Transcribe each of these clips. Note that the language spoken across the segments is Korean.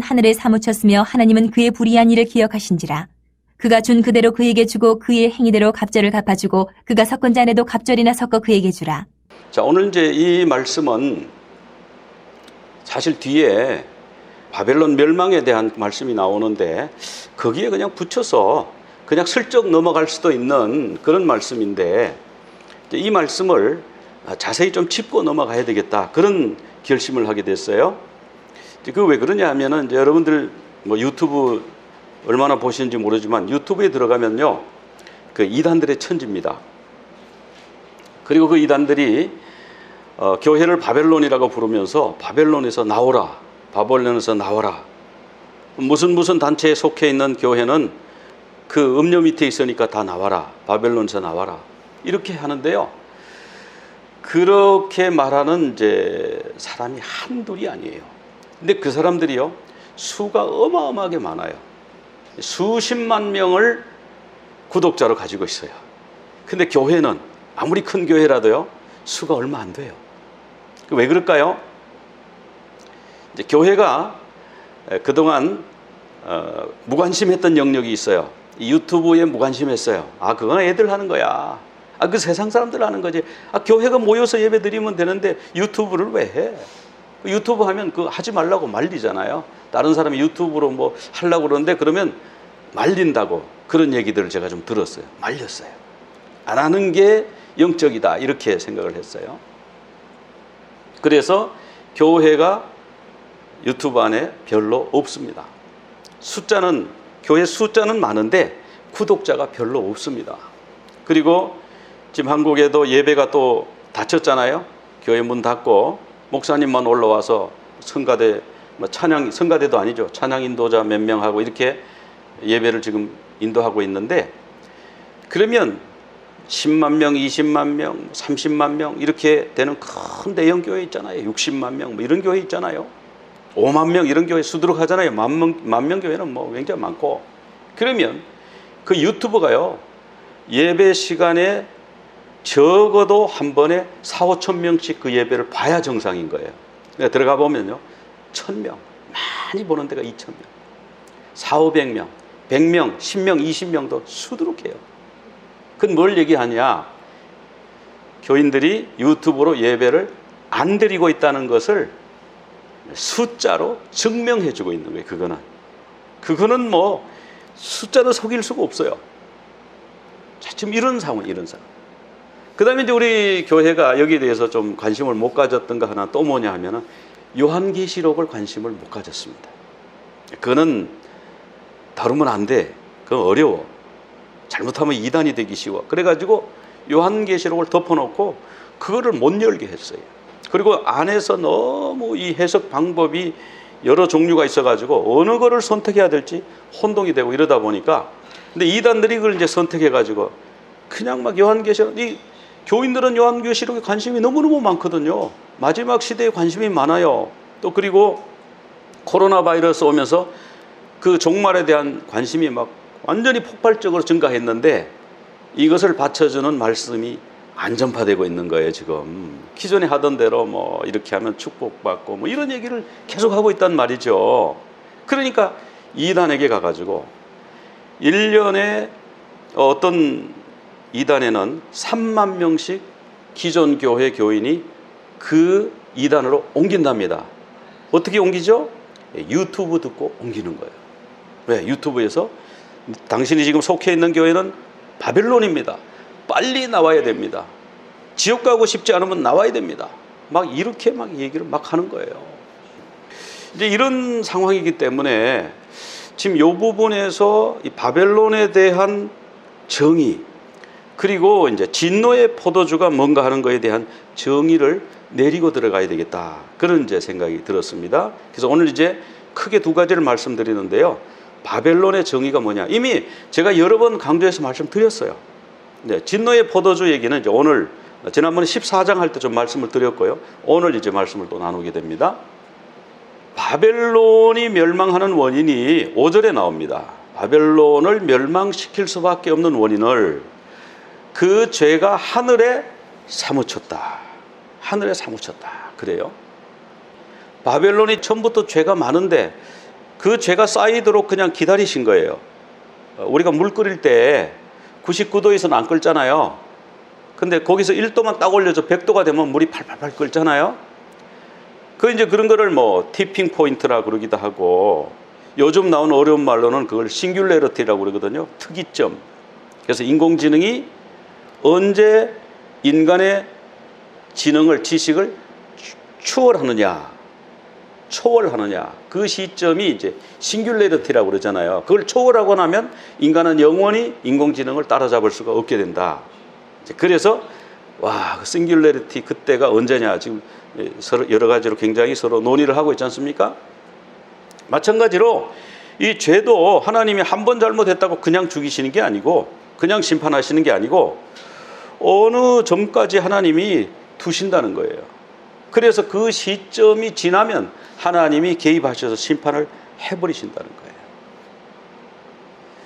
하늘에 사무쳤으며 하나님은 그의 불의한 일을 기억하신지라. 그가 준 그대로 그에게 주고 그의 행위대로 갑절을 갚아주고 그가 섞은 잔에도 갑절이나 섞어 그에게 주라. 자, 오늘 이제 이 말씀은 사실 뒤에 바벨론 멸망에 대한 말씀이 나오는데 거기에 그냥 붙여서 그냥 슬쩍 넘어갈 수도 있는 그런 말씀인데 이 말씀을 자세히 좀 짚고 넘어가야 되겠다, 그런 결심을 하게 됐어요. 그 왜 그러냐 하면은 이제 여러분들 뭐 유튜브 얼마나 보시는지 모르지만 유튜브에 들어가면요, 그 이단들의 천지입니다. 그리고 그 이단들이 교회를 바벨론이라고 부르면서 바벨론에서 나오라, 바벨론에서 나오라, 무슨 단체에 속해 있는 교회는 그 음료 밑에 있으니까 다 나와라, 바벨론에서 나와라, 이렇게 하는데요. 그렇게 말하는 이제 사람이 한둘이 아니에요. 근데 그 사람들이요, 수가 어마어마하게 많아요. 수십만 명을 구독자로 가지고 있어요. 근데 교회는 아무리 큰 교회라도요, 수가 얼마 안 돼요. 왜 그럴까요? 이제 교회가 그동안 무관심했던 영역이 있어요. 유튜브에 무관심했어요. 그건 애들 하는 거야. 그 세상 사람들 하는 거지. 교회가 모여서 예배 드리면 되는데 유튜브를 왜 해? 유튜브 하면 그거 하지 말라고 말리잖아요. 다른 사람이 유튜브로 뭐 하려고 그러는데 그러면 말린다고, 그런 얘기들을 제가 좀 들었어요. 말렸어요. 안 하는 게 영적이다, 이렇게 생각을 했어요. 그래서 교회가 유튜브 안에 별로 없습니다. 교회 숫자는 많은데 구독자가 별로 없습니다. 그리고 지금 한국에도 예배가 또 닫혔잖아요. 교회 문 닫고 목사님만 올라와서 성가대, 성가대도 아니죠, 찬양 인도자 몇 명하고 이렇게 예배를 지금 인도하고 있는데, 그러면 10만 명, 20만 명, 30만 명 이렇게 되는 큰 대형 교회 있잖아요. 60만 명 뭐 이런 교회 있잖아요. 5만 명 이런 교회 수두룩하잖아요. 만 명 교회는 뭐 굉장히 많고. 그러면 그 유튜브가요, 예배 시간에 적어도 한 번에 4, 5천 명씩 그 예배를 봐야 정상인 거예요. 들어가 보면요, 1,000명, 많이 보는 데가 2,000명, 4, 500명, 100명, 10명, 20명도 수두룩해요. 그건 뭘 얘기하냐? 교인들이 유튜브로 예배를 안 드리고 있다는 것을 숫자로 증명해 주고 있는 거예요. 그거는 뭐 숫자로 속일 수가 없어요. 자, 지금 이런 상황. 그 다음에 이제 우리 교회가 여기에 대해서 좀 관심을 못 가졌던 거 하나 또 뭐냐 하면은 요한계시록을 관심을 못 가졌습니다. 그거는 다루면 안 돼. 그건 어려워. 잘못하면 이단이 되기 쉬워. 그래가지고 요한계시록을 덮어놓고 그거를 못 열게 했어요. 그리고 안에서 너무 이 해석 방법이 여러 종류가 있어가지고 어느 거를 선택해야 될지 혼동이 되고 이러다 보니까, 근데 이단들이 그걸 이제 선택해가지고 그냥 막 요한계시록, 교인들은 요한계시록에 관심이 너무너무 많거든요. 마지막 시대에 관심이 많아요. 또 그리고 코로나 바이러스 오면서 그 종말에 대한 관심이 막 완전히 폭발적으로 증가했는데 이것을 받쳐주는 말씀이 안 전파되고 있는 거예요. 지금 기존에 하던 대로 뭐 이렇게 하면 축복받고 뭐 이런 얘기를 계속 하고 있단 말이죠. 그러니까 이단에게 가가지고 1년에 어떤 이단에는 3만 명씩 기존 교회 교인이 그 이단으로 옮긴답니다. 어떻게 옮기죠? 유튜브 듣고 옮기는 거예요. 왜? 유튜브에서 당신이 지금 속해 있는 교회는 바벨론입니다. 빨리 나와야 됩니다. 지옥 가고 싶지 않으면 나와야 됩니다. 막 이렇게 막 얘기를 막 하는 거예요. 이제 이런 상황이기 때문에 지금 이 부분에서 이 바벨론에 대한 정의, 그리고 이제 진노의 포도주가 뭔가 하는 것에 대한 정의를 내리고 들어가야 되겠다, 그런 이제 생각이 들었습니다. 그래서 오늘 이제 크게 두 가지를 말씀드리는데요. 바벨론의 정의가 뭐냐, 이미 제가 여러 번 강조해서 말씀드렸어요. 네, 진노의 포도주 얘기는 이제 오늘, 지난번에 14장 할 때 좀 말씀을 드렸고요. 오늘 이제 말씀을 또 나누게 됩니다. 바벨론이 멸망하는 원인이 5절에 나옵니다. 바벨론을 멸망시킬 수밖에 없는 원인을 그 죄가 하늘에 사무쳤다. 하늘에 사무쳤다. 그래요. 바벨론이 처음부터 죄가 많은데 그 죄가 쌓이도록 그냥 기다리신 거예요. 우리가 물 끓일 때 99도에서는 안 끓잖아요. 근데 거기서 1도만 딱 올려서 100도가 되면 물이 팔팔팔 끓잖아요. 이제 그런 거를 뭐 티핑 포인트라 그러기도 하고, 요즘 나온 어려운 말로는 그걸 싱귤레러티라고 그러거든요. 특이점. 그래서 인공지능이 언제 인간의 지능을, 지식을 초월하느냐, 그 시점이 이제 싱귤레러티라고 그러잖아요. 그걸 초월하고 나면 인간은 영원히 인공지능을 따라잡을 수가 없게 된다. 그래서 와, 싱귤레러티 그때가 언제냐, 지금 서로 여러 가지로 굉장히 서로 논의를 하고 있지 않습니까? 마찬가지로 이 죄도 하나님이 한 번 잘못했다고 그냥 죽이시는 게 아니고, 그냥 심판하시는 게 아니고, 어느 점까지 하나님이 두신다는 거예요. 그래서 그 시점이 지나면 하나님이 개입하셔서 심판을 해버리신다는 거예요.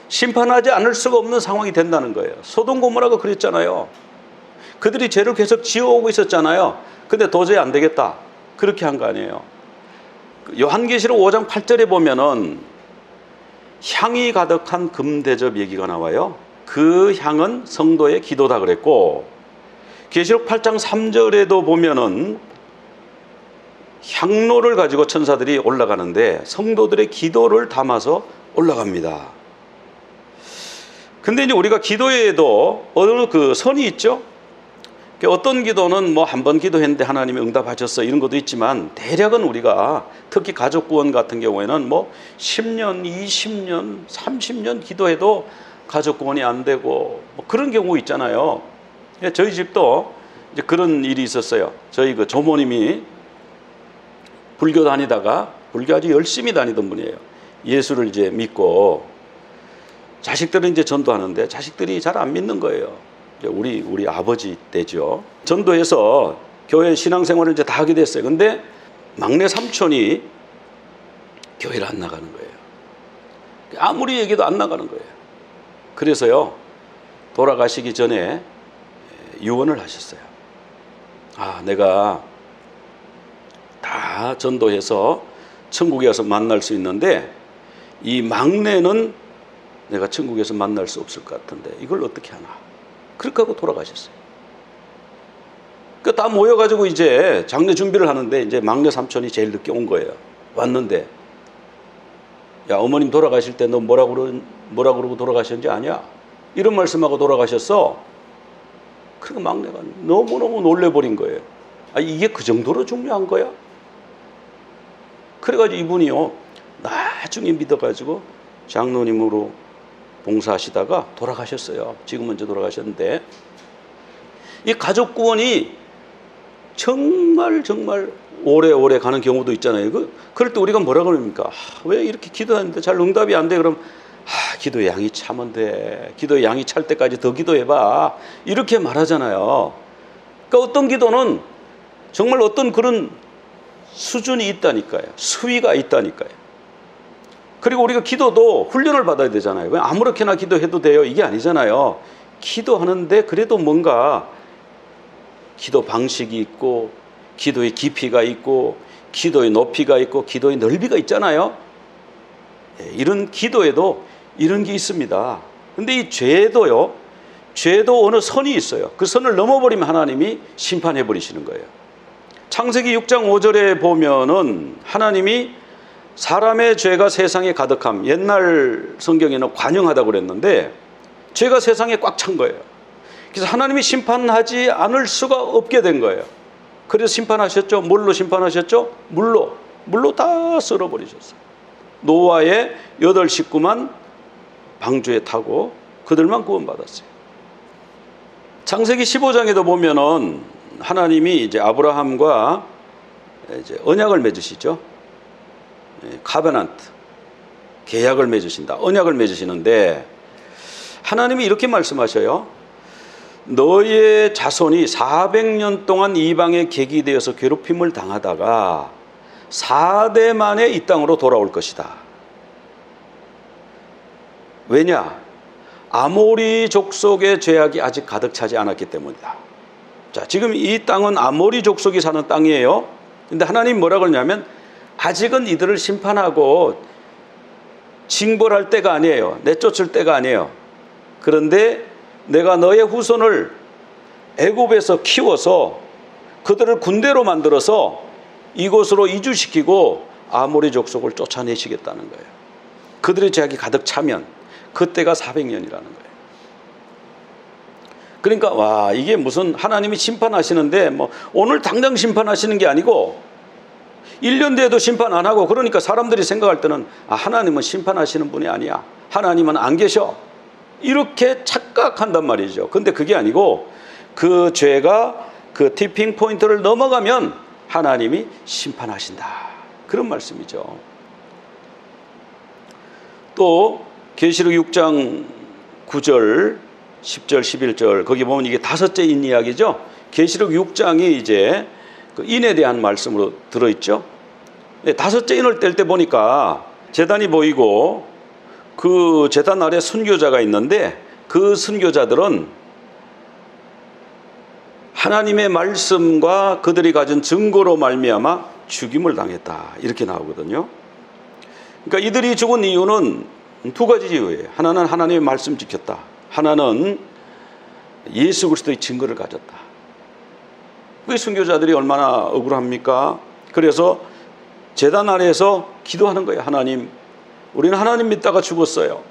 심판하지 않을 수가 없는 상황이 된다는 거예요. 소돔 고모라가 그랬잖아요. 그들이 죄를 계속 지어오고 있었잖아요. 근데 도저히 안 되겠다, 그렇게 한 거 아니에요. 요한계시록 5장 8절에 보면은 향이 가득한 금대접 얘기가 나와요. 그 향은 성도의 기도다 그랬고, 계시록 8장 3절에도 보면은 향로를 가지고 천사들이 올라가는데 성도들의 기도를 담아서 올라갑니다. 근데 이제 우리가 기도에도 어느 그 선이 있죠. 어떤 기도는 뭐 한 번 기도했는데 하나님이 응답하셨어, 이런 것도 있지만, 대략은 우리가 특히 가족 구원 같은 경우에는 뭐 10년, 20년, 30년 기도해도 가족 구원이 안 되고 뭐 그런 경우 있잖아요. 저희 집도 이제 그런 일이 있었어요. 저희 그 조모님이 불교 다니다가, 불교 아주 열심히 다니던 분이에요. 예수를 이제 믿고 자식들은 이제 전도하는데 자식들이 잘 안 믿는 거예요. 우리 아버지 때죠. 전도해서 교회 신앙생활을 이제 다 하게 됐어요. 근데 막내 삼촌이 교회를 안 나가는 거예요. 아무리 얘기도 안 나가는 거예요. 그래서요, 돌아가시기 전에 유언을 하셨어요. 아, 내가 다 전도해서 천국에 가서 만날 수 있는데 이 막내는 내가 천국에서 만날 수 없을 것 같은데 이걸 어떻게 하나. 그렇게 하고 돌아가셨어요. 다 모여가지고 이제 장례 준비를 하는데 이제 막내 삼촌이 제일 늦게 온 거예요. 왔는데, 야, 어머님 돌아가실 때 너 뭐라 그러고 돌아가셨는지 아냐? 이런 말씀하고 돌아가셨어. 그러니까 막내가 너무너무 놀래버린 거예요. 아, 이게 그 정도로 중요한 거야? 그래가지고 이분이요, 나중에 믿어가지고 장로님으로 봉사하시다가 돌아가셨어요. 지금은 이제 돌아가셨는데, 이 가족 구원이 정말 오래오래 가는 경우도 있잖아요. 그럴 때 우리가 뭐라 그럽니까? 왜 이렇게 기도하는데 잘 응답이 안 돼? 그럼 기도의 양이 차면 돼. 기도의 양이 찰 때까지 더 기도해봐. 이렇게 말하잖아요. 그러니까 어떤 기도는 정말 어떤 그런 수준이 있다니까요. 수위가 있다니까요. 그리고 우리가 기도도 훈련을 받아야 되잖아요. 그냥 아무렇게나 기도해도 돼요, 이게 아니잖아요. 기도하는데 그래도 뭔가 기도 방식이 있고, 기도의 깊이가 있고, 기도의 높이가 있고, 기도의 넓이가 있잖아요. 이런 기도에도 이런 게 있습니다. 근데 이 죄도 어느 선이 있어요. 그 선을 넘어버리면 하나님이 심판해 버리시는 거예요. 창세기 6장 5절에 보면은 하나님이 사람의 죄가 세상에 가득함, 옛날 성경에는 관영하다고 그랬는데 죄가 세상에 꽉 찬 거예요. 그래서 하나님이 심판하지 않을 수가 없게 된 거예요. 그래서 심판하셨죠. 뭘로 심판하셨죠? 물로 다 썰어버리셨어요. 노아의 8 식구만 방주에 타고 그들만 구원받았어요. 창세기 15장에도 보면은 하나님이 이제 아브라함과 이제 언약을 맺으시죠. 카베넌트, 계약을 맺으신다. 언약을 맺으시는데 하나님이 이렇게 말씀하셔요. 너의 자손이 400년 동안 이방에 객이 되어서 괴롭힘을 당하다가 4대 만에 이 땅으로 돌아올 것이다. 왜냐? 아모리 족속의 죄악이 아직 가득 차지 않았기 때문이다. 자, 지금 이 땅은 아모리 족속이 사는 땅이에요. 근데 하나님 뭐라 그러냐면 아직은 이들을 심판하고 징벌할 때가 아니에요. 내쫓을 때가 아니에요. 그런데 내가 너의 후손을 애굽에서 키워서 그들을 군대로 만들어서 이곳으로 이주시키고 아모리 족속을 쫓아내시겠다는 거예요. 그들의 죄악이 가득 차면 그때가 400년이라는 거예요. 그러니까 와, 이게 무슨 하나님이 심판하시는데 뭐 오늘 당장 심판하시는 게 아니고 1년 뒤에도 심판 안 하고, 그러니까 사람들이 생각할 때는 아, 하나님은 심판하시는 분이 아니야, 하나님은 안 계셔, 이렇게 착각한단 말이죠. 근데 그게 아니고 그 죄가 그 티핑 포인트를 넘어가면 하나님이 심판하신다, 그런 말씀이죠. 또 계시록 6장 9절 10절 11절 거기 보면 이게 다섯째 인 이야기죠. 계시록 6장이 이제 그 인에 대한 말씀으로 들어있죠. 다섯째 인을 뗄 때 보니까 제단이 보이고 그 제단 아래 순교자가 있는데 그 순교자들은 하나님의 말씀과 그들이 가진 증거로 말미암아 죽임을 당했다, 이렇게 나오거든요. 그러니까 이들이 죽은 이유는 두 가지 이유예요. 하나는 하나님의 말씀 지켰다, 하나는 예수 그리스도의 증거를 가졌다. 그 순교자들이 얼마나 억울합니까? 그래서 제단 아래에서 기도하는 거예요. 하나님, 우리는 하나님 믿다가 죽었어요.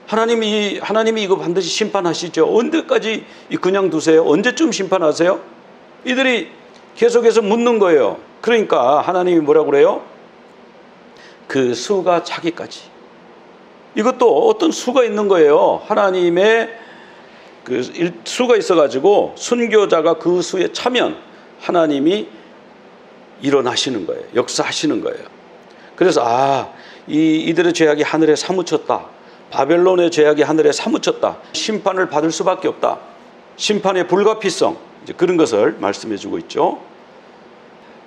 하나님이 이거 반드시 심판하시죠. 언제까지 그냥 두세요? 언제쯤 심판하세요? 이들이 계속해서 묻는 거예요. 그러니까 하나님이 뭐라고 그래요? 그 수가 차기까지. 이것도 어떤 수가 있는 거예요. 하나님의 그 수가 있어가지고 순교자가 그 수에 차면 하나님이 일어나시는 거예요. 역사하시는 거예요. 그래서 이들의 죄악이 하늘에 사무쳤다, 바벨론의 죄악이 하늘에 사무쳤다, 심판을 받을 수밖에 없다, 심판의 불가피성, 이제 그런 것을 말씀해 주고 있죠.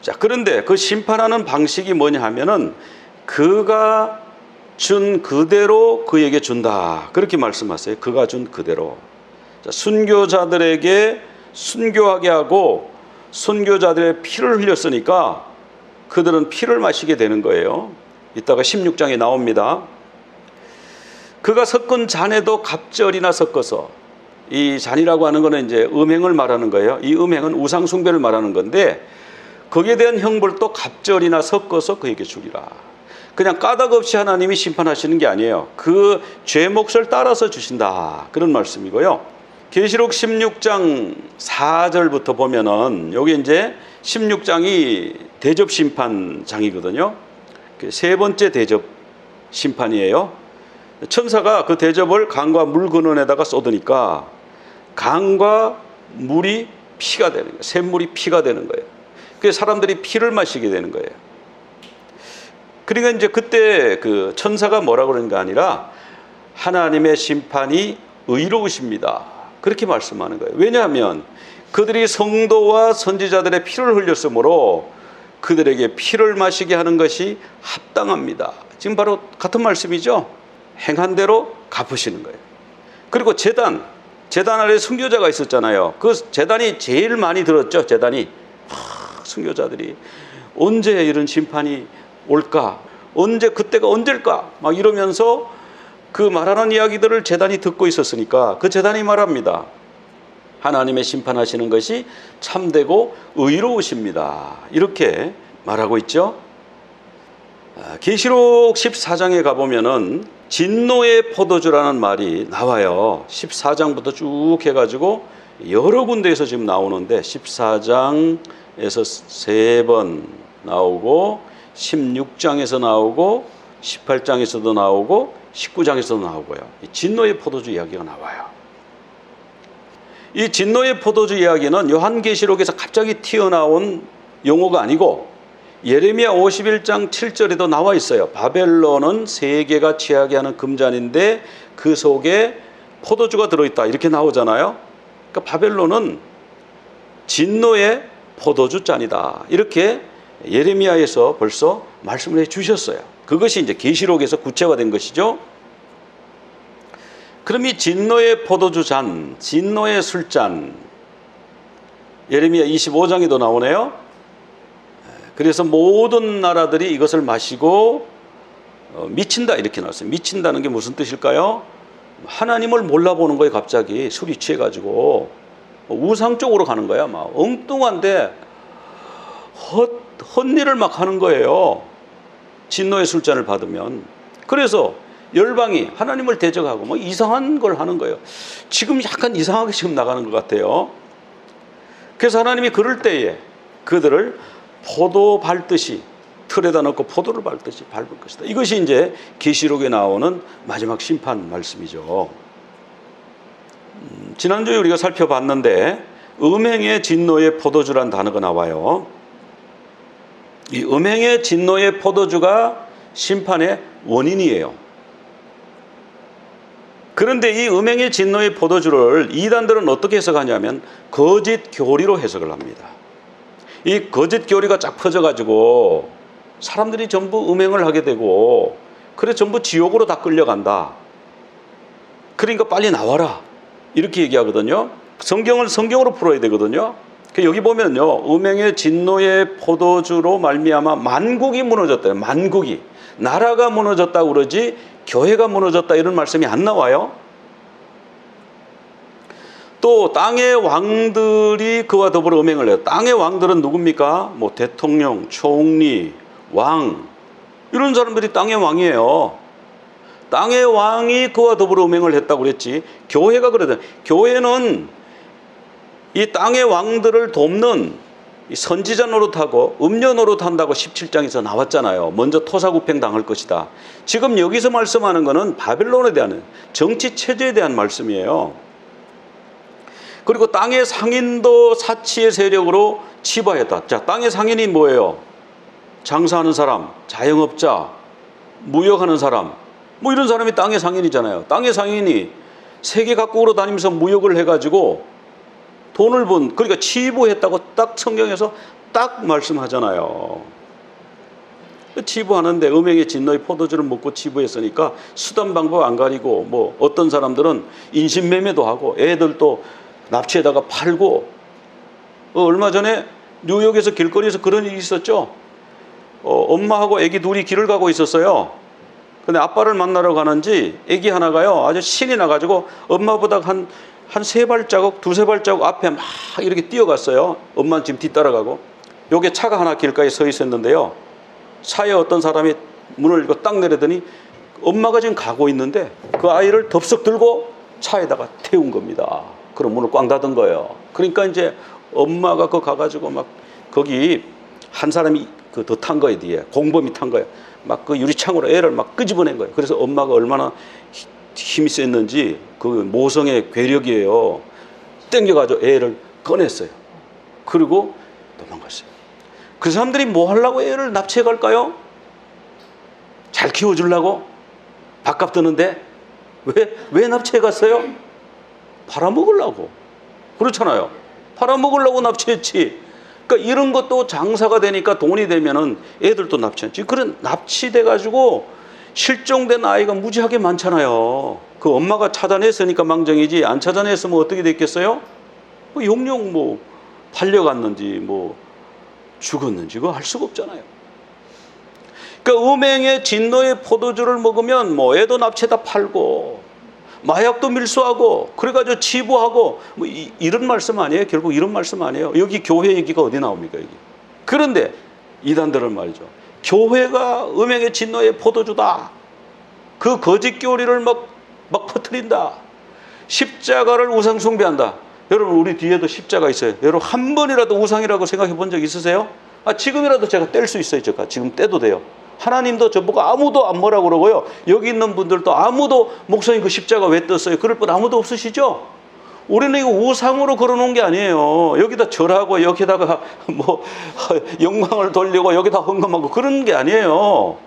자, 그런데 그 심판하는 방식이 뭐냐 하면은 그가 준 그대로 그에게 준다, 그렇게 말씀하세요. 그가 준 그대로. 자, 순교자들에게 순교하게 하고 순교자들의 피를 흘렸으니까 그들은 피를 마시게 되는 거예요. 이따가 16장에 나옵니다. 그가 섞은 잔에도 갑절이나 섞어서, 이 잔이라고 하는 것은 이제 음행을 말하는 거예요. 이 음행은 우상 숭배를 말하는 건데 거기에 대한 형벌도 갑절이나 섞어서 그에게 주리라. 그냥 까닭 없이 하나님이 심판하시는 게 아니에요. 그 죄 몫을 따라서 주신다, 그런 말씀이고요. 계시록 16장 4절부터 보면은 여기 이제 16장이 대접 심판장이거든요. 세 번째 대접 심판이에요. 천사가 그 대접을 강과 물 근원에다가 쏟으니까 강과 물이 피가 되는 거예요. 샘물이 피가 되는 거예요. 그래서 사람들이 피를 마시게 되는 거예요. 그러니까 이제 그때 그 천사가 뭐라고 그러는 게 아니라 하나님의 심판이 의로우십니다, 그렇게 말씀하는 거예요. 왜냐하면 그들이 성도와 선지자들의 피를 흘렸으므로 그들에게 피를 마시게 하는 것이 합당합니다. 지금 바로 같은 말씀이죠. 행한 대로 갚으시는 거예요. 그리고 제단 아래 순교자가 있었잖아요. 그 제단이 제일 많이 들었죠. 제단이 순교자들이 언제 이런 심판이 올까, 언제 그때가 언제일까 막 이러면서 그 말하는 이야기들을 제단이 듣고 있었으니까 그 제단이 말합니다. 하나님의 심판하시는 것이 참되고 의로우십니다, 이렇게 말하고 있죠. 계시록 14장에 가보면은 진노의 포도주라는 말이 나와요. 14장부터 쭉 해가지고 여러 군데에서 지금 나오는데 14장에서 3번 나오고 16장에서 나오고 18장에서도 나오고 19장에서도 나오고요. 진노의 포도주 이야기가 나와요. 이 진노의 포도주 이야기는 요한계시록에서 갑자기 튀어나온 용어가 아니고 예레미야 51장 7절에도 나와 있어요. 바벨론은 세계가 취하게 하는 금잔인데 그 속에 포도주가 들어있다, 이렇게 나오잖아요. 그러니까 바벨론은 진노의 포도주 잔이다, 이렇게 예레미야에서 벌써 말씀을 해 주셨어요. 그것이 이제 계시록에서 구체화된 것이죠. 그럼 이 진노의 포도주 잔, 진노의 술잔, 예레미야 25장에도 나오네요. 그래서 모든 나라들이 이것을 마시고 미친다 이렇게 나왔어요. 미친다는 게 무슨 뜻일까요? 하나님을 몰라보는 거예요. 갑자기 술이 취해가지고 우상 쪽으로 가는 거야. 막 엉뚱한데 헛일을 막 하는 거예요. 진노의 술잔을 받으면. 그래서 열방이 하나님을 대적하고 뭐 이상한 걸 하는 거예요. 지금 약간 이상하게 지금 나가는 것 같아요. 그래서 하나님이 그럴 때에 그들을 포도 밟듯이 틀에다 넣고 포도를 밟듯이 밟을 것이다. 이것이 이제 계시록에 나오는 마지막 심판 말씀이죠. 지난주에 우리가 살펴봤는데 음행의 진노의 포도주란 단어가 나와요. 이 음행의 진노의 포도주가 심판의 원인이에요. 그런데 이 음행의 진노의 포도주를 이단들은 어떻게 해석하냐면 거짓 교리로 해석을 합니다. 이 거짓 교리가 쫙 퍼져가지고 사람들이 전부 음행을 하게 되고 그래 전부 지옥으로 다 끌려간다. 그러니까 빨리 나와라. 이렇게 얘기하거든요. 성경을 성경으로 풀어야 되거든요. 여기 보면요. 음행의 진노의 포도주로 말미암아 만국이 무너졌다. 만국이. 나라가 무너졌다고 그러지 교회가 무너졌다 이런 말씀이 안 나와요. 또 땅의 왕들이 그와 더불어 음행을 해요. 땅의 왕들은 누굽니까? 뭐 대통령, 총리, 왕 이런 사람들이 땅의 왕이에요. 땅의 왕이 그와 더불어 음행을 했다고 그랬지 교회가 그러잖아요. 교회는 이 땅의 왕들을 돕는 선지자 노릇하고 음료 노릇한다고 17장에서 나왔잖아요. 먼저 토사구팽 당할 것이다. 지금 여기서 말씀하는 것은 바벨론에 대한 정치 체제에 대한 말씀이에요. 그리고 땅의 상인도 사치의 세력으로 치부하였다. 자, 땅의 상인이 뭐예요? 장사하는 사람, 자영업자, 무역하는 사람, 뭐 이런 사람이 땅의 상인이잖아요. 땅의 상인이 세계 각국으로 다니면서 무역을 해가지고 돈을 번, 그러니까 치부했다고 딱 성경에서 딱 말씀하잖아요. 치부하는데 음행의 진노의 포도주를 먹고 치부했으니까 수단 방법 안 가리고 뭐 어떤 사람들은 인신매매도 하고 애들도 납치에다가 팔고 얼마 전에 뉴욕에서 길거리에서 그런 일이 있었죠. 엄마하고 애기 둘이 길을 가고 있었어요. 근데 아빠를 만나러 가는지 애기 하나가요 아주 신이 나가지고 엄마보다 한 세 발자국, 두세 발자국 앞에 막 이렇게 뛰어갔어요. 엄마는 지금 뒤따라가고. 요게 차가 하나 길가에 서 있었는데요. 차에 어떤 사람이 문을 이거 딱 내리더니 엄마가 지금 가고 있는데 그 아이를 덥석 들고 차에다가 태운 겁니다. 그럼 문을 꽝 닫은 거예요. 그러니까 이제 엄마가 그 가가지고 막 거기 한 사람이 그 더 탄 거예요. 뒤에 공범이 탄 거예요. 막 그 유리창으로 애를 막 끄집어낸 거예요. 그래서 엄마가 얼마나 힘이 셌는지 그 모성의 괴력이에요. 땡겨가지고 애를 꺼냈어요. 그리고 도망갔어요. 그 사람들이 뭐 하려고 애를 납치해 갈까요? 잘 키워주려고? 밥값 드는데? 왜 납치해 갔어요? 팔아먹으려고. 그렇잖아요. 팔아먹으려고 납치했지. 그러니까 이런 것도 장사가 되니까 돈이 되면은 애들도 납치했지. 그런 납치돼가지고 실종된 아이가 무지하게 많잖아요. 그 엄마가 찾아냈으니까 망정이지 안 찾아냈으면 어떻게 됐겠어요? 뭐 영영 뭐 팔려갔는지 뭐 죽었는지 그거 알 수가 없잖아요. 그러니까 음행의 진노의 포도주를 먹으면 뭐 애도 납치에다 팔고 마약도 밀수하고 그래가지고 치부하고 뭐 이런 말씀 아니에요? 결국 이런 말씀 아니에요? 여기 교회 얘기가 어디 나옵니까? 여기. 그런데 이단들은 말이죠. 교회가 음행의 진노의 포도주다. 그 거짓 교리를 막 퍼뜨린다. 십자가를 우상 숭배한다. 여러분 우리 뒤에도 십자가 있어요. 여러분 한 번이라도 우상이라고 생각해 본 적 있으세요? 지금이라도 제가 뗄 수 있어요. 제가 지금 떼도 돼요. 하나님도 저보고 아무도 안 뭐라고 그러고요. 여기 있는 분들도 아무도 목사님 그 십자가 왜 떴어요? 그럴 분 아무도 없으시죠? 우리는 이거 우상으로 걸어놓은 게 아니에요. 여기다 절하고 여기다가 뭐 영광을 돌리고 여기다 헌금하고 그런 게 아니에요.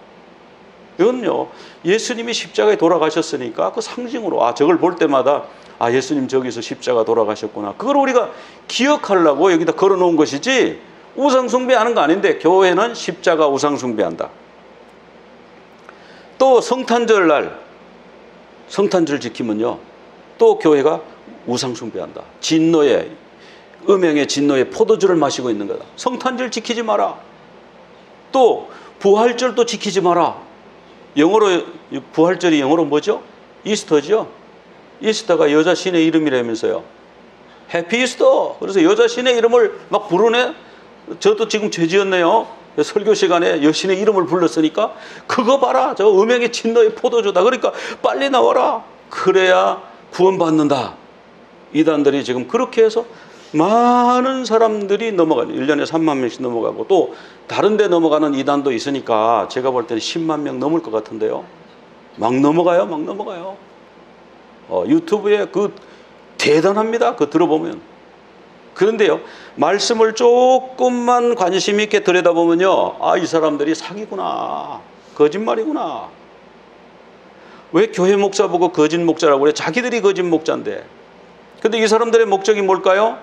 이건요 예수님이 십자가에 돌아가셨으니까 그 상징으로 저걸 볼 때마다 예수님 저기서 십자가 돌아가셨구나. 그걸 우리가 기억하려고 여기다 걸어놓은 것이지 우상 숭배하는 거 아닌데 교회는 십자가 우상 숭배한다. 또 성탄절 날 성탄절 지키면요 또 교회가 우상 숭배한다. 진노의 음행의 진노의 포도주를 마시고 있는 거다. 성탄절 지키지 마라. 또 부활절도 지키지 마라. 영어로 부활절이 영어로 뭐죠? 이스터죠. 이스터가 여자 신의 이름이라면서요. 해피 이스터. 그래서 여자 신의 이름을 막 부르네. 저도 지금 죄 지었네요. 설교 시간에 여신의 이름을 불렀으니까 그거 봐라. 저 음행의 진노의 포도주다. 그러니까 빨리 나와라. 그래야 구원받는다. 이단들이 지금 그렇게 해서 많은 사람들이 넘어가요. 1년에 3만 명씩 넘어가고 또 다른 데 넘어가는 이단도 있으니까 제가 볼 때는 10만 명 넘을 것 같은데요. 막 넘어가요. 막 넘어가요. 유튜브에 그 대단합니다. 그거 들어보면. 그런데요, 말씀을 조금만 관심 있게 들여다보면요, 아, 이 사람들이 사기구나. 거짓말이구나. 왜 교회 목사 보고 거짓 목자라고 그래? 자기들이 거짓 목자인데. 근데 이 사람들의 목적이 뭘까요?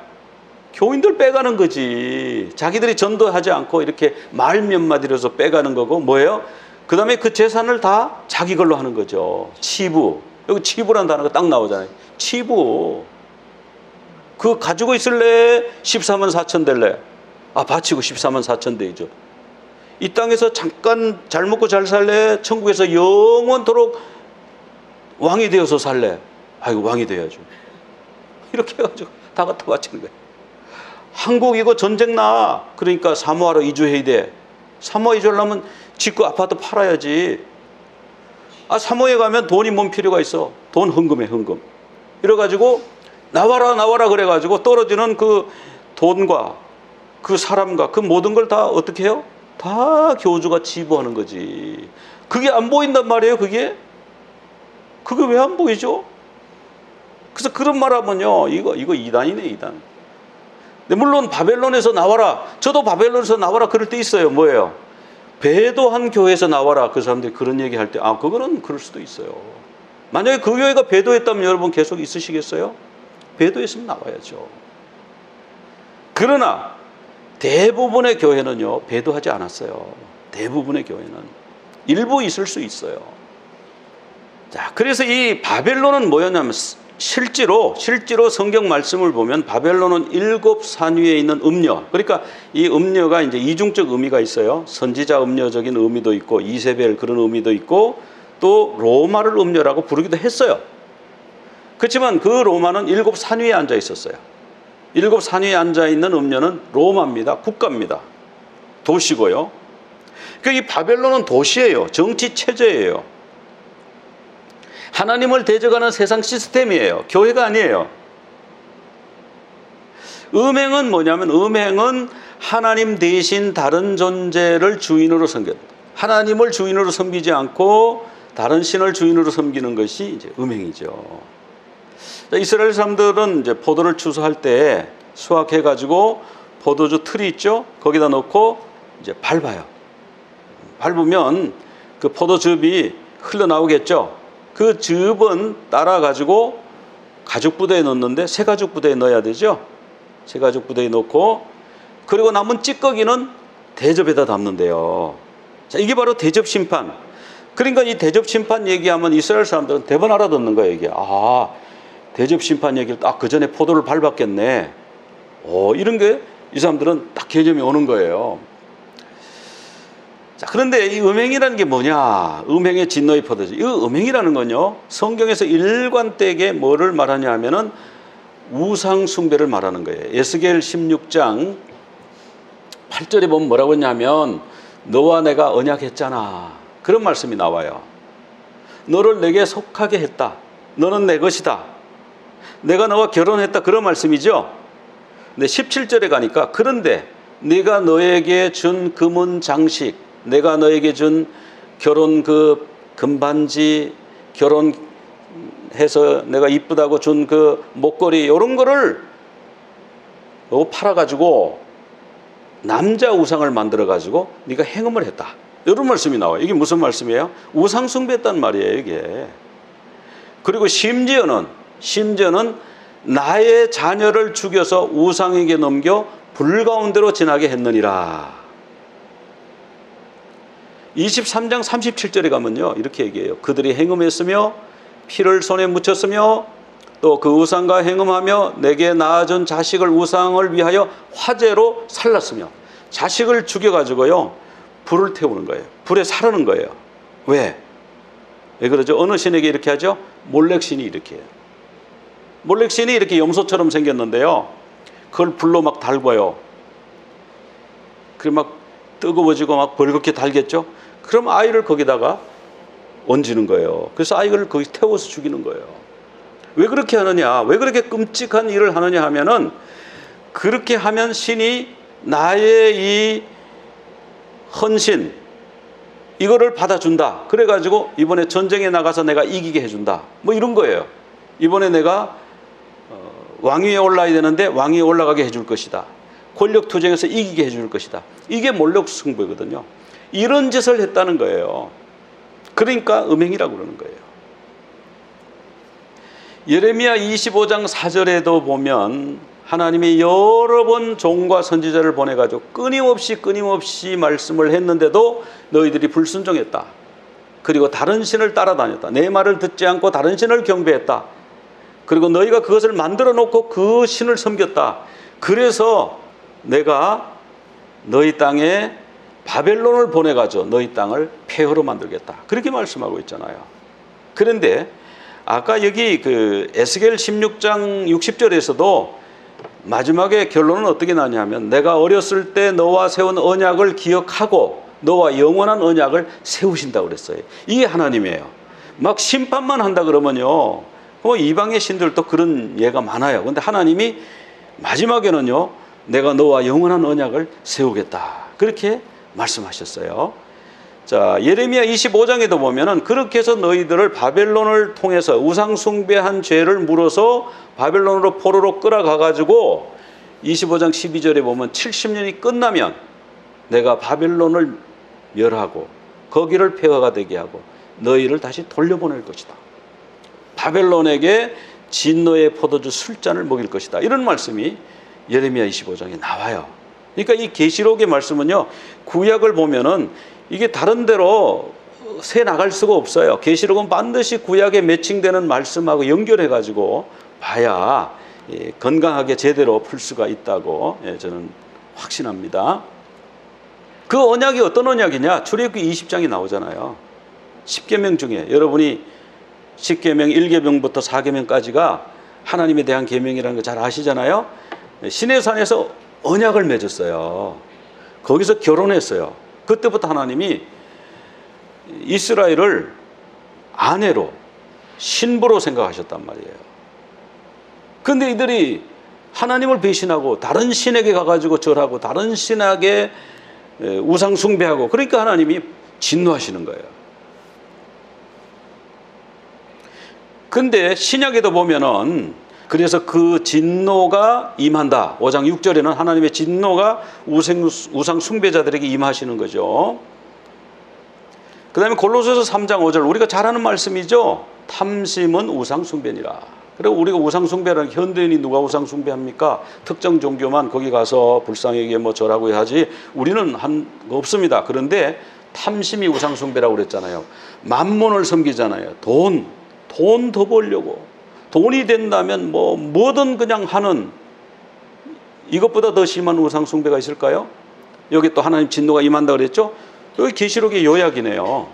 교인들 빼가는 거지. 자기들이 전도하지 않고 이렇게 말 몇 마디로서 빼가는 거고, 뭐예요? 그 다음에 그 재산을 다 자기 걸로 하는 거죠. 치부. 여기 치부라는 단어가 딱 나오잖아요. 치부. 그거 가지고 있을래? 14만 4천 될래? 아, 바치고 14만 4천 되죠. 이 땅에서 잠깐 잘 먹고 잘 살래? 천국에서 영원토록 왕이 되어서 살래? 아이고, 왕이 돼야죠. 이렇게 해가지고 다 갖다 바치는 거예요. 한국 이거 전쟁 나. 그러니까 사모하러 이주해야 돼. 사모아 이주하려면 집고 아파트 팔아야지. 아, 사모에 가면 돈이 뭔 필요가 있어. 돈 헌금해, 헌금. 이래가지고 나와라, 나와라 그래가지고 떨어지는 그 돈과 그 사람과 그 모든 걸 다 어떻게 해요? 다 교주가 지부하는 거지. 그게 안 보인단 말이에요, 그게? 그게 왜 안 보이죠? 그래서 그런 말 하면요, 이거 이단이네, 이단. 근데 물론 바벨론에서 나와라. 저도 바벨론에서 나와라 그럴 때 있어요. 뭐예요? 배도한 교회에서 나와라. 그 사람들이 그런 얘기 할 때, 아, 그거는 그럴 수도 있어요. 만약에 그 교회가 배도했다면 여러분 계속 있으시겠어요? 배도했으면 나와야죠. 그러나 대부분의 교회는요, 배도하지 않았어요. 대부분의 교회는. 일부 있을 수 있어요. 자, 그래서 이 바벨론은 뭐였냐면, 실제로 성경 말씀을 보면 바벨론은 7 산 위에 있는 음녀. 그러니까 이 음녀가 이제 이중적 의미가 있어요. 선지자 음녀적인 의미도 있고, 이세벨 그런 의미도 있고, 또 로마를 음녀라고 부르기도 했어요. 그렇지만 그 로마는 7 산 위에 앉아 있었어요. 7 산 위에 앉아 있는 음녀는 로마입니다. 국가입니다. 도시고요. 그러니까 이 바벨론은 도시예요. 정치 체제예요. 하나님을 대적하는 세상 시스템이에요. 교회가 아니에요. 음행은 뭐냐면, 음행은 하나님 대신 다른 존재를 주인으로 섬겨요. 하나님을 주인으로 섬기지 않고 다른 신을 주인으로 섬기는 것이 이제 음행이죠. 이스라엘 사람들은 이제 포도를 추수할 때 수확해가지고 포도주 틀이 있죠. 거기다 넣고 이제 밟아요. 밟으면 그 포도즙이 흘러나오겠죠. 그 즙은 따라가지고 가죽 부대에 넣는데 새 가죽 부대에 넣어야 되죠. 새 가죽 부대에 넣고, 그리고 남은 찌꺼기는 대접에다 담는데요. 자, 이게 바로 대접 심판. 그러니까 이 대접 심판 얘기하면 이스라엘 사람들은 대번 알아듣는 거예요. 이게, 아, 대접 심판 얘기를 딱 그 전에 포도를 밟았겠네. 이런 게 이 사람들은 딱 개념이 오는 거예요. 자, 그런데 이 음행이라는 게 뭐냐? 음행의 진노의 포도주. 이 음행이라는 건요, 성경에서 일관되게 뭐를 말하냐 하면은 우상 숭배를 말하는 거예요. 에스겔 16장 8절에 보면 뭐라고 했냐면, 너와 내가 언약했잖아. 그런 말씀이 나와요. 너를 내게 속하게 했다. 너는 내 것이다. 내가 너와 결혼했다. 그런 말씀이죠. 근데 17절에 가니까, 그런데 네가 너에게 준 금은 장식, 내가 너에게 준 결혼 그 금반지, 결혼해서 내가 이쁘다고 준 그 목걸이, 이런 거를 팔아가지고 남자 우상을 만들어가지고 네가 행음을 했다. 이런 말씀이 나와요. 이게 무슨 말씀이에요? 우상 숭배했단 말이에요, 이게. 그리고 심지어는 나의 자녀를 죽여서 우상에게 넘겨 불 가운데로 지나게 했느니라. 23장 37절에 가면요, 이렇게 얘기해요. 그들이 행음했으며 피를 손에 묻혔으며 또 그 우상과 행음하며 내게 낳아준 자식을 우상을 위하여 화재로 살랐으며, 자식을 죽여가지고요 불을 태우는 거예요. 불에 사르는 거예요. 왜? 왜 그러죠? 어느 신에게 이렇게 하죠? 몰렉신이 이렇게 해요. 몰렉신이 이렇게 염소처럼 생겼는데요. 그걸 불로 막 달궈요. 그래 막 뜨거워지고 막 벌겋게 달겠죠? 그럼 아이를 거기다가 얹는 거예요. 그래서 아이를 거기 태워서 죽이는 거예요. 왜 그렇게 하느냐? 왜 그렇게 끔찍한 일을 하느냐 하면은 그렇게 하면 신이 나의 이 헌신 이거를 받아준다. 그래가지고 이번에 전쟁에 나가서 내가 이기게 해준다. 뭐 이런 거예요. 이번에 내가 왕위에 올라야 되는데 왕위에 올라가게 해줄 것이다. 권력 투쟁에서 이기게 해줄 것이다. 이게 몰렉 숭배거든요. 이런 짓을 했다는 거예요. 그러니까 음행이라고 그러는 거예요. 예레미야 25장 4절에도 보면 하나님이 여러 번 종과 선지자를 보내가지고 끊임없이 말씀을 했는데도 너희들이 불순종했다. 그리고 다른 신을 따라다녔다. 내 말을 듣지 않고 다른 신을 경배했다. 그리고 너희가 그것을 만들어 놓고 그 신을 섬겼다. 그래서 내가 너희 땅에 바벨론을 보내가지고 너희 땅을 폐허로 만들겠다. 그렇게 말씀하고 있잖아요. 그런데 아까 여기 그 에스겔 16장 60절에서도 마지막에 결론은 어떻게 나냐면 내가 어렸을 때 너와 세운 언약을 기억하고 너와 영원한 언약을 세우신다고 그랬어요. 이게 하나님이에요. 막 심판만 한다 그러면요. 이방의 신들도 그런 예가 많아요. 그런데 하나님이 마지막에는요. 내가 너와 영원한 언약을 세우겠다. 그렇게 말씀하셨어요. 자, 예레미야 25장에도 보면은 그렇게 해서 너희들을 바벨론을 통해서 우상 숭배한 죄를 물어서 바벨론으로 포로로 끌어가 가지고 25장 12절에 보면 70년이 끝나면 내가 바벨론을 멸하고 거기를 폐허가 되게 하고 너희를 다시 돌려보낼 것이다. 바벨론에게 진노의 포도주 술잔을 먹일 것이다. 이런 말씀이 예레미야 25장에 나와요. 그러니까 이 계시록의 말씀은요. 구약을 보면은 이게 다른 데로 새 나갈 수가 없어요. 계시록은 반드시 구약에 매칭되는 말씀하고 연결해 가지고 봐야 건강하게 제대로 풀 수가 있다고 저는 확신합니다. 그 언약이 어떤 언약이냐? 출애굽기 20장이 나오잖아요. 10계명 중에 여러분이 10계명 1계명부터 4계명까지가 하나님에 대한 계명이라는 거 잘 아시잖아요. 시내산에서 언약을 맺었어요. 거기서 결혼했어요. 그때부터 하나님이 이스라엘을 아내로 신부로 생각하셨단 말이에요. 그런데 이들이 하나님을 배신하고 다른 신에게 가가지고 절하고 다른 신에게 우상 숭배하고 그러니까 하나님이 진노하시는 거예요. 근데 신약에도 보면은 그래서 그 진노가 임한다. 5장 6절에는 하나님의 진노가 우상 숭배자들에게 임하시는 거죠. 그 다음에 골로새서 3장 5절 우리가 잘 아는 말씀이죠. 탐심은 우상 숭배니라. 그리고 우리가 우상 숭배라는 현대인이 누가 우상 숭배합니까? 특정 종교만 거기 가서 불쌍하게 뭐 절하고 하지 우리는 한 거 없습니다. 그런데 탐심이 우상 숭배라고 그랬잖아요. 만몬을 섬기잖아요. 돈 더 벌려고. 돈이 된다면 뭐든 그냥 하는 이것보다 더 심한 우상 숭배가 있을까요? 여기 또 하나님 진노가 임한다 그랬죠? 여기 계시록의 요약이네요.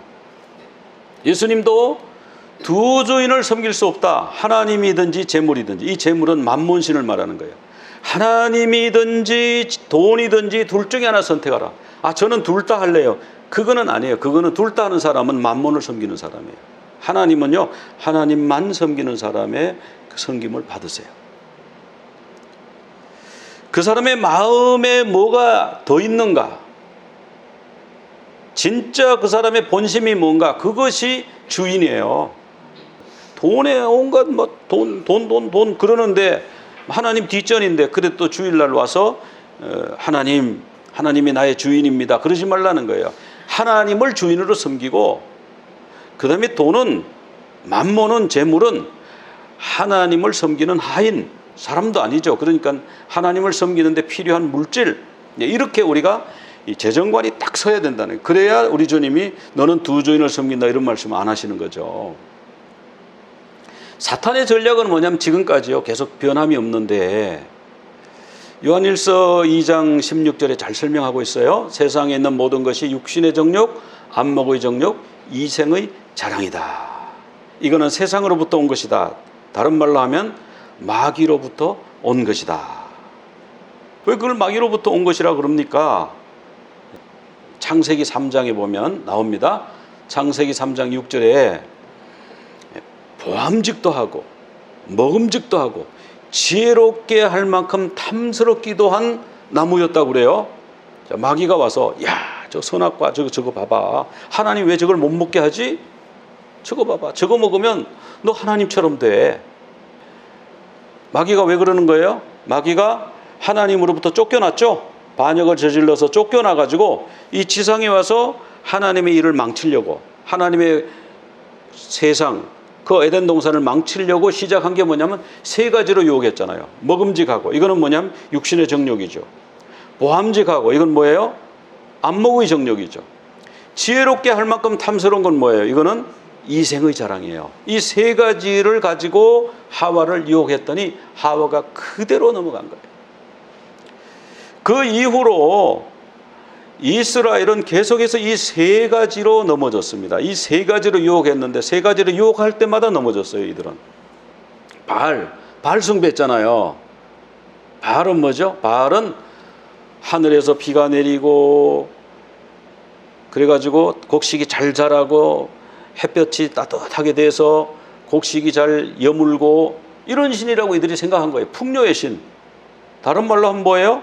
예수님도 두 주인을 섬길 수 없다. 하나님이든지 재물이든지. 이 재물은 만몬신을 말하는 거예요. 하나님이든지 돈이든지 둘 중에 하나 선택하라. 저는 둘 다 할래요. 그거는 아니에요. 그거는 둘 다 하는 사람은 만몬을 섬기는 사람이에요. 하나님은요, 하나님만 섬기는 사람의 그 섬김을 받으세요. 그 사람의 마음에 뭐가 더 있는가? 진짜 그 사람의 본심이 뭔가? 그것이 주인이에요. 돈에 온갖 돈 그러는데 하나님 뒷전인데 그래 또 주일날 와서 하나님이 나의 주인입니다. 그러지 말라는 거예요. 하나님을 주인으로 섬기고 그 다음에 돈은 만몬은 재물은 하나님을 섬기는 하인 사람도 아니죠. 그러니까 하나님을 섬기는데 필요한 물질 이렇게 우리가 이 재정관이 딱 서야 된다는 거예요. 그래야 우리 주님이 너는 두 주인을 섬긴다 이런 말씀 안 하시는 거죠. 사탄의 전략은 뭐냐면 지금까지요 계속 변함이 없는데 요한일서 2장 16절에 잘 설명하고 있어요. 세상에 있는 모든 것이 육신의 정욕, 안목의 정욕, 이생의 자랑이다. 이거는 세상으로부터 온 것이다. 다른 말로 하면 마귀로부터 온 것이다. 왜 그걸 마귀로부터 온 것이라 그럽니까? 창세기 3장에 보면 나옵니다. 창세기 3장 6절에 보암직도 하고 먹음직도 하고 지혜롭게 할 만큼 탐스럽기도 한 나무였다고 그래요. 자, 마귀가 와서 야, 저 선악과 저거 봐봐. 하나님 왜 저걸 못 먹게 하지? 저거 봐봐. 저거 먹으면 너 하나님처럼 돼. 마귀가 왜 그러는 거예요? 마귀가 하나님으로부터 쫓겨났죠. 반역을 저질러서 쫓겨나가지고 이 지상에 와서 하나님의 일을 망치려고, 하나님의 세상, 그 에덴 동산을 망치려고 시작한 게 뭐냐면 세 가지로 유혹했잖아요. 먹음직하고, 이거는 뭐냐면 육신의 정욕이죠. 보암직하고, 이건 뭐예요? 안목의 정욕이죠. 지혜롭게 할 만큼 탐스러운 건 뭐예요? 이거는 이생의 자랑이에요. 이 세 가지를 가지고 하와를 유혹했더니 하와가 그대로 넘어간 거예요. 그 이후로 이스라엘은 계속해서 이 세 가지로 넘어졌습니다. 이 세 가지로 유혹했는데 세 가지로 유혹할 때마다 넘어졌어요. 이들은 바알 숭배했잖아요. 바알은 뭐죠? 바알은 하늘에서 비가 내리고 그래가지고 곡식이 잘 자라고 햇볕이 따뜻하게 돼서 곡식이 잘 여물고 이런 신이라고 이들이 생각한 거예요. 풍요의 신. 다른 말로 하면 뭐예요?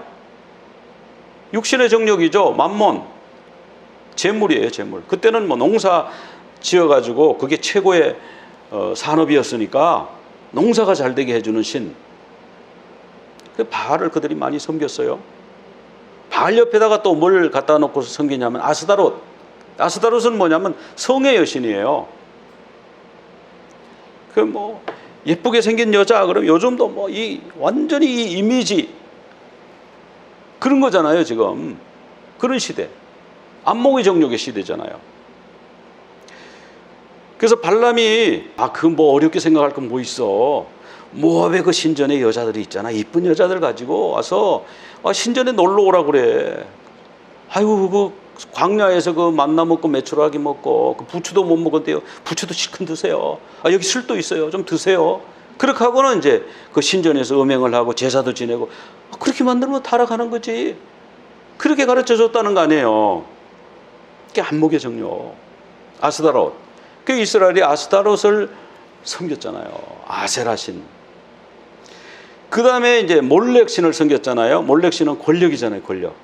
육신의 정욕이죠. 만몬. 재물이에요. 재물. 그때는 뭐 농사 지어가지고 그게 최고의 산업이었으니까 농사가 잘 되게 해주는 신. 그 바알을 그들이 많이 섬겼어요. 바알 옆에다가 또 뭘 갖다 놓고 섬기냐면 아스다롯. 아스다롯은 뭐냐면 성의 여신이에요. 그 뭐 예쁘게 생긴 여자 그럼 요즘도 뭐 이 완전히 이 이미지 그런 거잖아요. 지금 그런 시대, 안목의 정욕의 시대잖아요. 그래서 발람이 그 뭐 어렵게 생각할 건 뭐 있어. 모압의 그 신전에 여자들이 있잖아. 이쁜 여자들 가지고 와서 신전에 놀러 오라 그래. 아이고 그 광야에서 그 만나 먹고 메추라기 먹고 그 부추도 못 먹었대요. 부추도 실컷 드세요. 여기 술도 있어요. 좀 드세요. 그렇게 하고는 이제 그 신전에서 음행을 하고 제사도 지내고 그렇게 만들면 타락하는 거지. 그렇게 가르쳐 줬다는 거 아니에요. 그게 안목의 정욕. 아스다롯. 그 이스라엘이 아스다롯을 섬겼잖아요. 아세라신. 그 다음에 이제 몰렉신을 섬겼잖아요. 몰렉신은 권력이잖아요. 권력.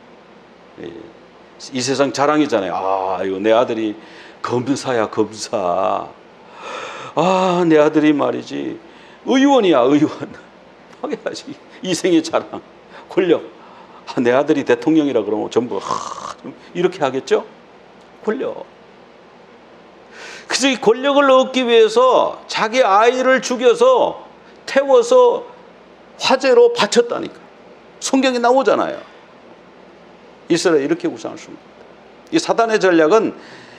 이 세상 자랑이잖아요. 이거 내 아들이 검사야, 검사. 내 아들이 말이지 의원이야, 의원. 하겠지. 이생의 자랑, 권력. 내 아들이 대통령이라 그러면 전부 이렇게 하겠죠? 권력. 그래서 이 권력을 얻기 위해서 자기 아이를 죽여서 태워서 화재로 바쳤다니까. 성경에 나오잖아요. 이스라엘 이렇게 우상했습니다. 이 사단의 전략은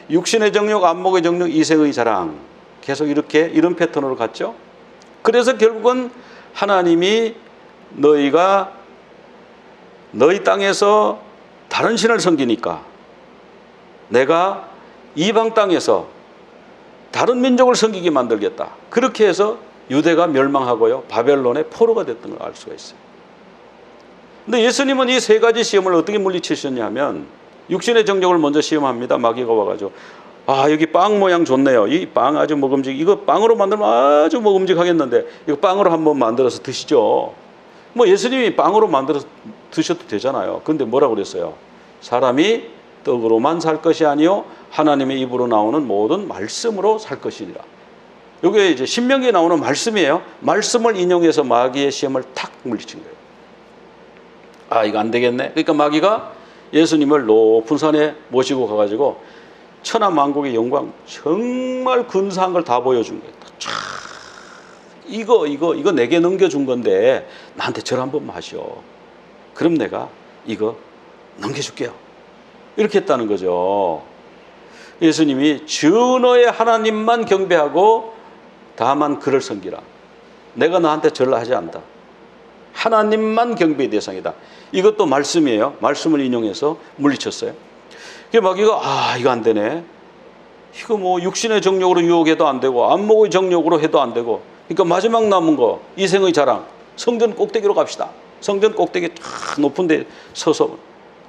육신의 정욕, 안목의 정욕, 이생의 자랑. 계속 이렇게 이런 패턴으로 갔죠. 그래서 결국은 하나님이 너희가 너희 땅에서 다른 신을 섬기니까 내가 이방 땅에서 다른 민족을 섬기게 만들겠다. 그렇게 해서 유대가 멸망하고요. 바벨론의 포로가 됐던 걸 알 수가 있어요. 근데 예수님은 이 세 가지 시험을 어떻게 물리치셨냐면 육신의 정욕을 먼저 시험합니다. 마귀가 와가지고 여기 빵 모양 좋네요. 이 빵 아주 먹음직. 이거 빵으로 만들면 아주 먹음직하겠는데 이거 빵으로 한번 만들어서 드시죠. 뭐 예수님이 빵으로 만들어서 드셔도 되잖아요. 근데 뭐라고 그랬어요? 사람이 떡으로만 살 것이 아니요 하나님의 입으로 나오는 모든 말씀으로 살 것이니라. 이게 이제 신명기에 나오는 말씀이에요. 말씀을 인용해서 마귀의 시험을 탁 물리친 거예요. 이거 안 되겠네. 그러니까 마귀가 예수님을 높은 산에 모시고 가가지고 천하만국의 영광, 정말 근사한 걸 다 보여준 거예요. 이거 내게 넘겨준 건데 나한테 절 한 번만 하시오. 그럼 내가 이거 넘겨줄게요. 이렇게 했다는 거죠. 예수님이 주 너의 하나님만 경배하고 다만 그를 섬기라. 내가 너한테 절을 하지 않다. 하나님만 경배의 대상이다. 이것도 말씀이에요. 말씀을 인용해서 물리쳤어요. 그래서 마귀가 이거 안 되네. 이거 뭐 육신의 정욕으로 유혹해도 안 되고 안목의 정욕으로 해도 안 되고, 그러니까 마지막 남은 거 이생의 자랑, 성전 꼭대기로 갑시다. 성전 꼭대기 쫙 높은 데 서서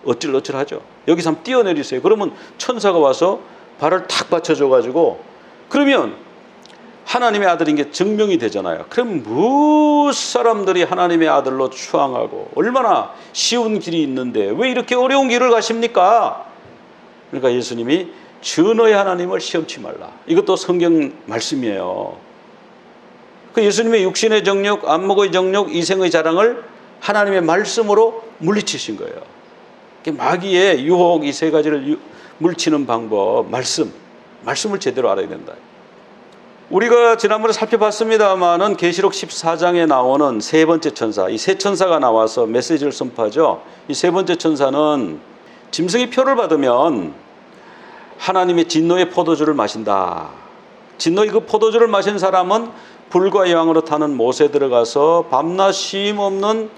어찔어찔 하죠. 여기서 한번 뛰어내리세요. 그러면 천사가 와서 발을 탁 받쳐줘 가지고, 그러면 하나님의 아들인 게 증명이 되잖아요. 그럼 무슨 사람들이 하나님의 아들로 추앙하고, 얼마나 쉬운 길이 있는데 왜 이렇게 어려운 길을 가십니까? 그러니까 예수님이 주 너의 하나님을 시험치 말라. 이것도 성경 말씀이에요. 그 예수님의 육신의 정욕, 안목의 정욕, 이생의 자랑을 하나님의 말씀으로 물리치신 거예요. 마귀의 유혹, 이 세 가지를 물리치는 방법, 말씀을 제대로 알아야 된다. 우리가 지난번에 살펴봤습니다마는 계시록 14장에 나오는 세 번째 천사, 이 세 천사가 나와서 메시지를 선포하죠. 이 세 번째 천사는 짐승의 표를 받으면 하나님의 진노의 포도주를 마신다. 진노의 그 포도주를 마신 사람은 불과 여왕으로 타는 못에 들어가서 밤낮 쉼 없는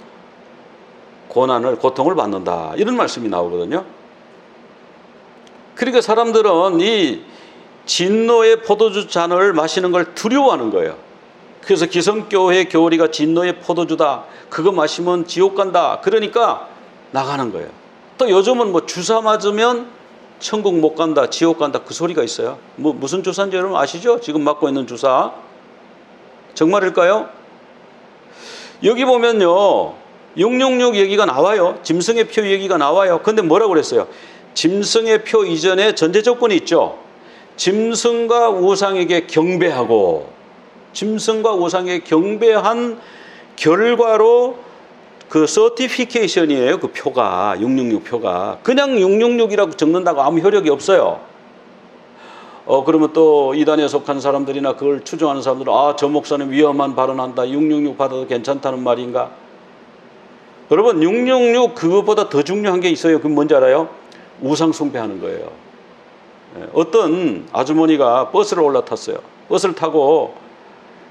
고통을 받는다. 이런 말씀이 나오거든요. 그러니까 사람들은 이 진노의 포도주 잔을 마시는 걸 두려워하는 거예요. 그래서 기성교회 교리가 진노의 포도주다, 그거 마시면 지옥 간다, 그러니까 나가는 거예요. 또 요즘은 뭐 주사 맞으면 천국 못 간다, 지옥 간다, 그 소리가 있어요. 무슨 주사인지 여러분 아시죠? 지금 맞고 있는 주사. 정말일까요? 여기 보면요, 666 얘기가 나와요. 짐승의 표 얘기가 나와요. 근데 뭐라고 그랬어요? 짐승의 표 이전에 전제 조건이 있죠. 짐승과 우상에게 경배하고, 짐승과 우상에 경배한 결과로 그 서티피케이션이에요. 그 표가, 666 표가. 그냥 666이라고 적는다고 아무 효력이 없어요. 그러면 또 이단에 속한 사람들이나 그걸 추종하는 사람들은, 저 목사는 위험한 발언한다, 666 받아도 괜찮다는 말인가? 여러분, 666 그것보다 더 중요한 게 있어요. 그건 뭔지 알아요? 우상 숭배하는 거예요. 어떤 아주머니가 버스를 올라탔어요. 버스를 타고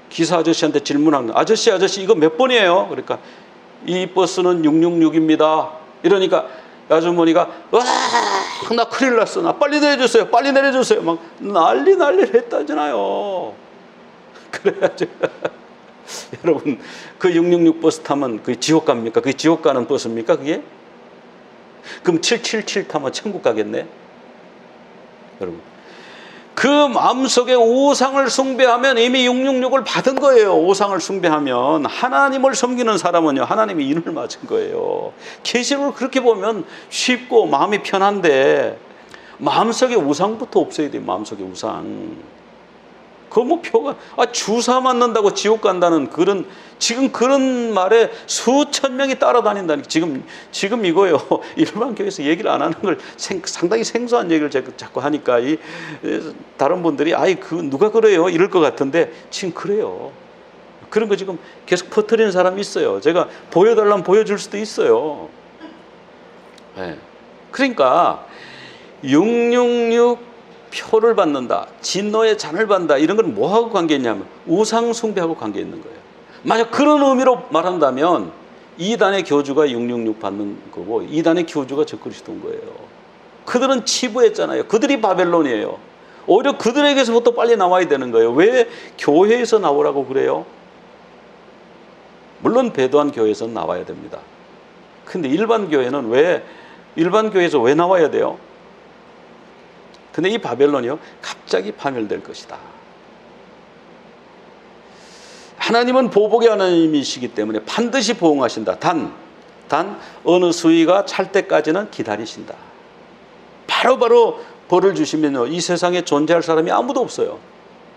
기사 아저씨한테 질문한 거예요. 아저씨 이거 몇 번이에요? 그러니까 이 버스는 666입니다. 이러니까 아주머니가, 나 큰일 났어, 나 빨리 내려주세요, 막 난리를 했다잖아요. 그래가지고 여러분, 그 666 버스 타면 그게 지옥 갑니까? 그게 지옥 가는 버스입니까 그게? 그럼 777 타면 천국 가겠네. 여러분, 그 마음속에 우상을 숭배하면 이미 666을 받은 거예요. 우상을 숭배하면 하나님을 섬기는 사람은요, 하나님이 인을 맞은 거예요. 계시록을 그렇게 보면 쉽고 마음이 편한데, 마음속에 우상부터 없애야 돼요. 마음속에 우상. 그 목표가 주사 맞는다고 지옥 간다는 지금 그런 말에 수천 명이 따라다닌다니까. 지금 이거요, 일반 교회에서 얘기를 안 하는 걸 상당히 생소한 얘기를 자꾸 하니까 다른 분들이 누가 그래요? 이럴 것 같은데 지금 그래요. 그런 거 지금 계속 퍼뜨리는 사람이 있어요. 제가 보여달라면 보여줄 수도 있어요. 네. 그러니까 666 표를 받는다, 진노의 잔을 받는다, 이런 건 뭐하고 관계 있냐면 우상 숭배하고 관계 있는 거예요. 만약 그런 의미로 말한다면 이단의 교주가 666 받는 거고, 이단의 교주가 적그리스도인 거예요. 그들은 치부했잖아요. 그들이 바벨론이에요. 오히려 그들에게서부터 빨리 나와야 되는 거예요. 왜 교회에서 나오라고 그래요? 물론 배도한 교회에서는 나와야 됩니다. 근데 일반 교회에서 왜 나와야 돼요? 근데 이 바벨론이요, 갑자기 파멸될 것이다. 하나님은 보복의 하나님이시기 때문에 반드시 보응하신다. 단 어느 수위가 찰 때까지는 기다리신다. 바로 벌을 주시면요, 이 세상에 존재할 사람이 아무도 없어요.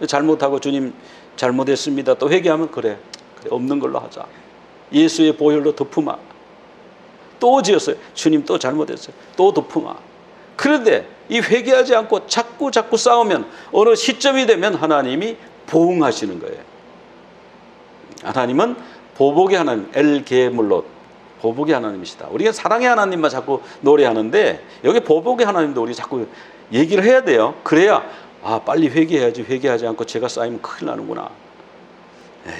잘못하고 주님 잘못했습니다, 또 회개하면 그래 없는 걸로 하자. 예수의 보혈로 덮으마. 또 지었어요. 주님 또 잘못했어요. 또 덮으마. 그런데 이 회개하지 않고 자꾸 싸우면 어느 시점이 되면 하나님이 보응하시는 거예요. 하나님은 보복의 하나님, 엘게물롯, 보복의 하나님이시다. 우리가 사랑의 하나님만 자꾸 노래하는데 여기 보복의 하나님도 우리 자꾸 얘기를 해야 돼요. 그래야 빨리 회개해야지, 회개하지 않고 죄가 쌓이면 큰일 나는구나.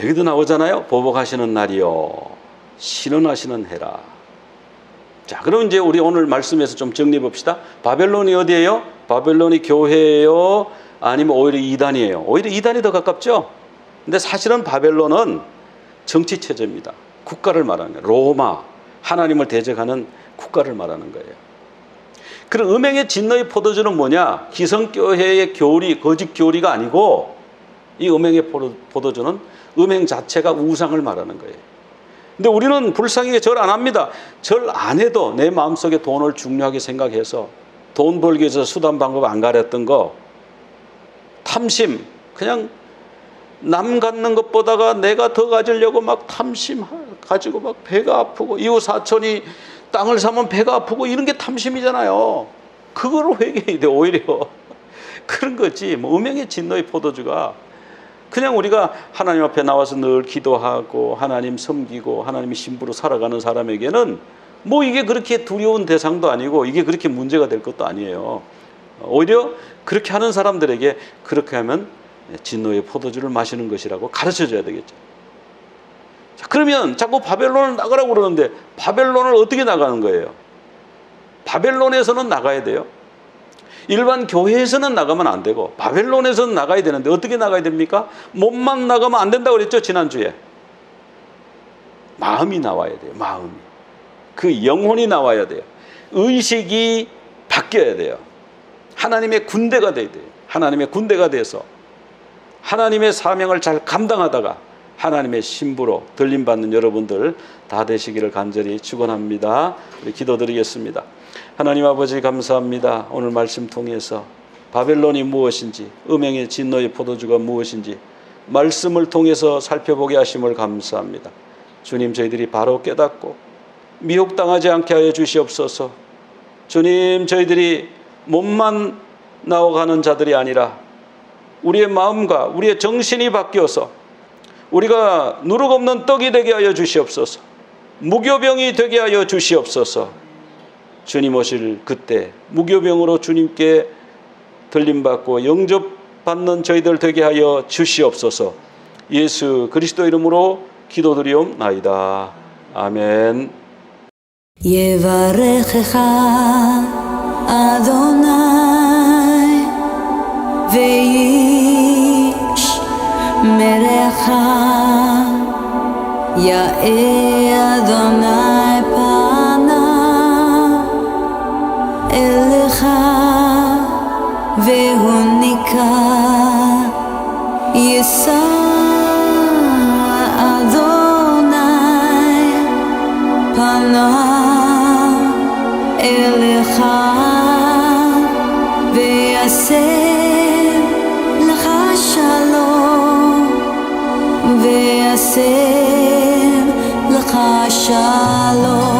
여기도 나오잖아요. 보복하시는 날이요, 신원하시는 해라. 자, 그럼 이제 우리 오늘 말씀에서 좀 정리해 봅시다. 바벨론이 어디예요? 바벨론이 교회예요? 아니면 오히려 이단이에요? 오히려 이단이 더 가깝죠? 근데 사실은 바벨론은 정치 체제입니다. 국가를 말하는 거예요. 로마, 하나님을 대적하는 국가를 말하는 거예요. 그럼 음행의 진노의 포도주는 뭐냐? 기성교회의 교리, 거짓 교리가 아니고 이 음행의 포도주는 음행 자체가 우상을 말하는 거예요. 근데 우리는 불쌍하게 절 안 합니다. 절 안 해도 내 마음속에 돈을 중요하게 생각해서 돈 벌기 위해서 수단 방법 안 가렸던 거, 탐심, 그냥 남 갖는 것보다가 내가 더 가지려고 막 탐심 가지고 막 배가 아프고, 이웃 사촌이 땅을 사면 배가 아프고, 이런 게 탐심이잖아요. 그거를 회개해야 돼. 오히려 그런 거지. 뭐 음행의 진노의 포도주가 그냥 우리가 하나님 앞에 나와서 늘 기도하고 하나님 섬기고 하나님의 신부로 살아가는 사람에게는 뭐 이게 그렇게 두려운 대상도 아니고 이게 그렇게 문제가 될 것도 아니에요. 오히려 그렇게 하는 사람들에게 그렇게 하면 진노의 포도주를 마시는 것이라고 가르쳐줘야 되겠죠. 자, 그러면 자꾸 바벨론을 나가라고 그러는데 바벨론을 어떻게 나가는 거예요? 바벨론에서는 나가야 돼요. 일반 교회에서는 나가면 안 되고 바벨론에서는 나가야 되는데 어떻게 나가야 됩니까? 몸만 나가면 안 된다고 그랬죠, 지난주에. 마음이 나와야 돼요. 마음이. 그 영혼이 나와야 돼요. 의식이 바뀌어야 돼요. 하나님의 군대가 돼야 돼요. 하나님의 군대가 돼서 하나님의 사명을 잘 감당하다가 하나님의 신부로 들림받는 여러분들 다 되시기를 간절히 축원합니다. 우리 기도드리겠습니다. 하나님 아버지 감사합니다. 오늘 말씀 통해서 바벨론이 무엇인지, 음행의 진노의 포도주가 무엇인지 말씀을 통해서 살펴보게 하심을 감사합니다. 주님, 저희들이 바로 깨닫고 미혹당하지 않게 하여 주시옵소서. 주님, 저희들이 몸만 나와가는 자들이 아니라 우리의 마음과 우리의 정신이 바뀌어서 우리가 누룩 없는 떡이 되게 하여 주시옵소서. 무교병이 되게 하여 주시옵소서. 주님 오실 그때 무교병으로 주님께 들림받고 영접받는 저희들 되게 하여 주시옵소서. 예수 그리스도 이름으로 기도드리옵나이다. 아멘. יברכך אדוני וישמרך יאה אדוני פניו אליך והוניקה יישא אדוני פניו אליך ויעשה לך שלום ויעשה לך שלום